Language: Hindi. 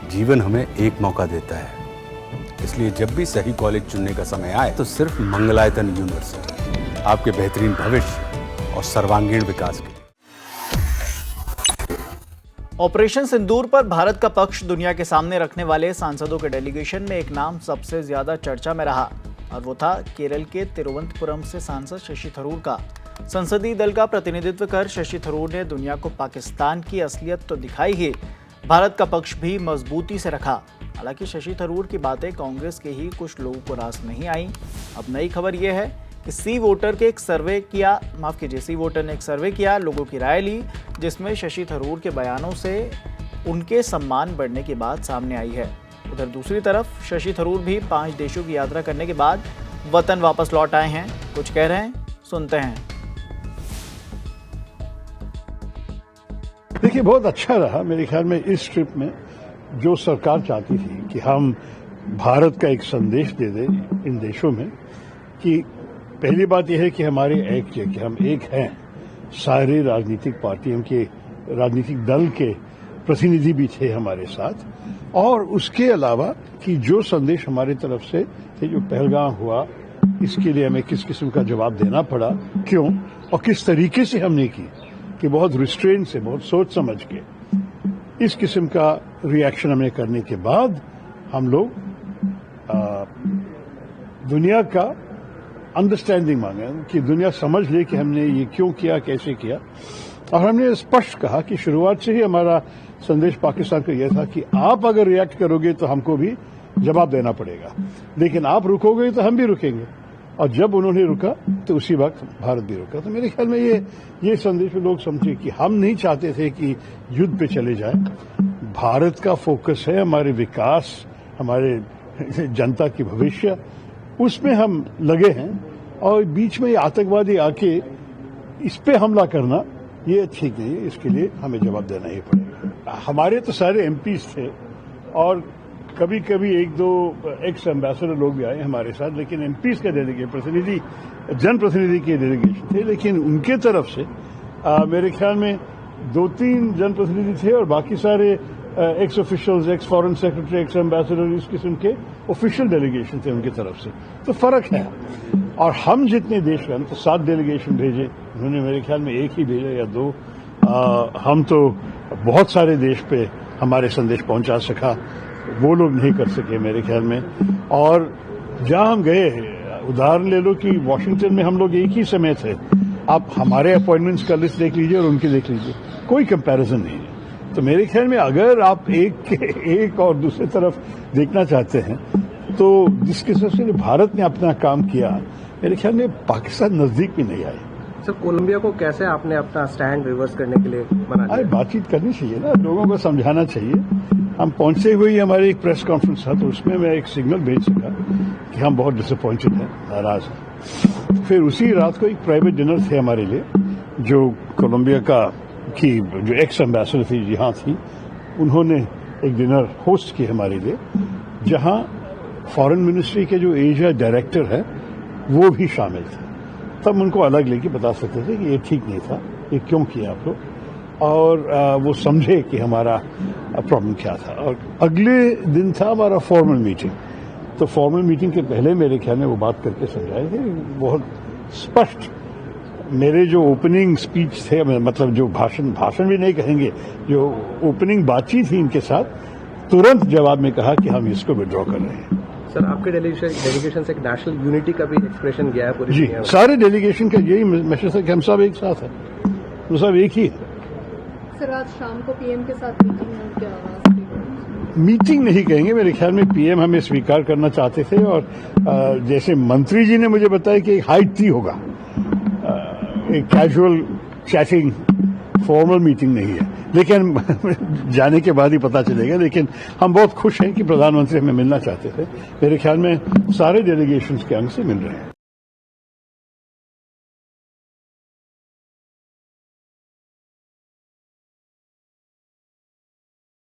जीवन हमें एक मौका देता है, इसलिए जब भी सही कॉलेज चुनने का समय आए तो सिर्फ मंगलायतन यूनिवर्सिटी आपके बेहतरीन भविष्य और सर्वांगीण विकास के लिए। ऑपरेशन सिंदूर पर भारत का पक्ष दुनिया के सामने रखने वाले सांसदों के डेलीगेशन में एक नाम सबसे ज्यादा चर्चा में रहा और वो था केरल के तिरुवनंतपुरम से सांसद शशि थरूर का। संसदीय दल का प्रतिनिधित्व कर शशि थरूर ने दुनिया को पाकिस्तान की असलियत तो दिखाई ही, भारत का पक्ष भी मजबूती से रखा। हालांकि शशि थरूर की बातें कांग्रेस के ही कुछ लोगों को रास नहीं आई। अब नई खबर यह है कि सी वोटर ने एक सर्वे किया, लोगों की राय ली, जिसमें शशि थरूर के बयानों से उनके सम्मान बढ़ने की बात सामने आई है। उधर दूसरी तरफ शशि थरूर भी 5 देशों की यात्रा करने के बाद वतन वापस लौट आए हैं। कुछ कह रहे हैं, सुनते हैं। देखिए, बहुत अच्छा रहा मेरे ख्याल में इस ट्रिप में। जो सरकार चाहती थी कि हम भारत का एक संदेश दे दें इन देशों में कि पहली बात यह है कि हमारे एक कि हम एक हैं, सारे राजनीतिक पार्टियों के राजनीतिक दल के प्रतिनिधि भी थे हमारे साथ, और उसके अलावा कि जो संदेश हमारे तरफ से थे, जो पहलगाम हुआ, इसके लिए हमें किस किस्म का जवाब देना पड़ा, क्यों और किस तरीके से हमने की, कि बहुत रिस्ट्रेन से, बहुत सोच समझ के इस किस्म का रिएक्शन हमें करने के बाद हम लोग दुनिया का अंडरस्टैंडिंग मांगे कि दुनिया समझ ले कि हमने ये क्यों किया, कैसे किया। और हमने स्पष्ट कहा कि शुरुआत से ही हमारा संदेश पाकिस्तान को यह था कि आप अगर रिएक्ट करोगे तो हमको भी जवाब देना पड़ेगा, लेकिन आप रुकोगे तो हम भी रुकेंगे। और जब उन्होंने रुका तो उसी वक्त भारत भी रुका। तो मेरे ख्याल में ये संदेश लोग समझे कि हम नहीं चाहते थे कि युद्ध पे चले जाए। भारत का फोकस है हमारे विकास, हमारे जनता की भविष्य, उसमें हम लगे हैं। और बीच में ये आतंकवादी आके इस पे हमला करना ये ठीक नहीं है, इसके लिए हमें जवाब देना ही पड़ेगा। हमारे तो सारे एमपीज थे और कभी कभी 1-2 एक्स एम्बेसडर लोग भी आए हमारे साथ, लेकिन एमपीज का प्रतिनिधि, जनप्रतिनिधि के डेलीगेशन थे। लेकिन उनके तरफ से मेरे ख्याल में 2-3 जनप्रतिनिधि थे और बाकी सारे x officials, x foreign secretary, x ambassador, इस किस्म के ऑफिशियल डेलीगेशन थे उनकी तरफ से। तो फर्क है। और हम जितने देश गए तो 7 डेलीगेशन भेजे, उन्होंने मेरे ख्याल में 1 ही भेजा या 2। हम तो बहुत सारे देश पे हमारे संदेश पहुंचा सका, वो लोग नहीं कर सके मेरे ख्याल में। और जहां हम गए, उदाहरण ले लो कि वॉशिंगटन में हम लोग एक ही समय थे। आप हमारे अपॉइंटमेंट्स का लिस्ट देख लीजिए और उनकी देख लीजिए, कोई कंपैरिजन नहीं है। तो मेरे ख्याल में अगर आप एक और दूसरी तरफ देखना चाहते हैं तो जिस किस्म से भारत ने अपना काम किया, मेरे ख्याल में पाकिस्तान नजदीक भी नहीं आए। सर, कोलंबिया को कैसे आपने अपना स्टैंड रिवर्स करने के लिए बना दिया? अरे बातचीत करनी चाहिए ना, लोगों को समझाना चाहिए। हम पहुंचते हुए हमारी एक प्रेस कॉन्फ्रेंस था, तो उसमें मैं एक सिग्नल भेज सका कि हम बहुत डिसअपॉइंटेड हैं, नाराज हैं। फिर उसी रात को एक प्राइवेट डिनर थे हमारे लिए, जो कोलंबिया की जो एक्स एम्बेसडर थी यहाँ थी, उन्होंने एक डिनर होस्ट की हमारे लिए, जहाँ फॉरेन मिनिस्ट्री के जो एशिया डायरेक्टर है वो भी शामिल थे। तब उनको अलग लेके बता सकते थे कि ये ठीक नहीं था, ये क्यों किया आप लोग, और वो समझे कि हमारा प्रॉब्लम क्या था। और अगले दिन था हमारा फॉर्मल मीटिंग। तो फॉर्मल मीटिंग के पहले मेरे ख्याल में वो बात करके समझाए थे बहुत स्पष्ट। मेरे जो ओपनिंग स्पीच थे, मतलब जो भाषण भी नहीं कहेंगे, जो ओपनिंग बातचीत थी इनके साथ, तुरंत जवाब में कहा कि हम इसको विड्रॉ कर रहे हैं। सर, आपके डेलीगेशन से एक नेशनल यूनिटी का भी एक्सप्रेशन गया है पूरी जी, सारे डेलीगेशन का यही मैसेज है कि हम सब एक साथ हैं, हम सब एक ही है। सर, आज शाम को पीएम के साथ मीटिंग है, क्या मीटिंग नहीं कहेंगे, मेरे ख्याल में पीएम हमें स्वीकार करना चाहते थे। और जैसे मंत्री जी ने मुझे बताया कि एक हाइट टी होगा, एक कैजुअल चैटिंग, फॉर्मल मीटिंग नहीं है। लेकिन जाने के बाद ही पता चलेगा। लेकिन हम बहुत खुश हैं कि प्रधानमंत्री हमें मिलना चाहते थे। मेरे ख्याल में सारे डेलीगेशंस के अंग से मिल रहे हैं।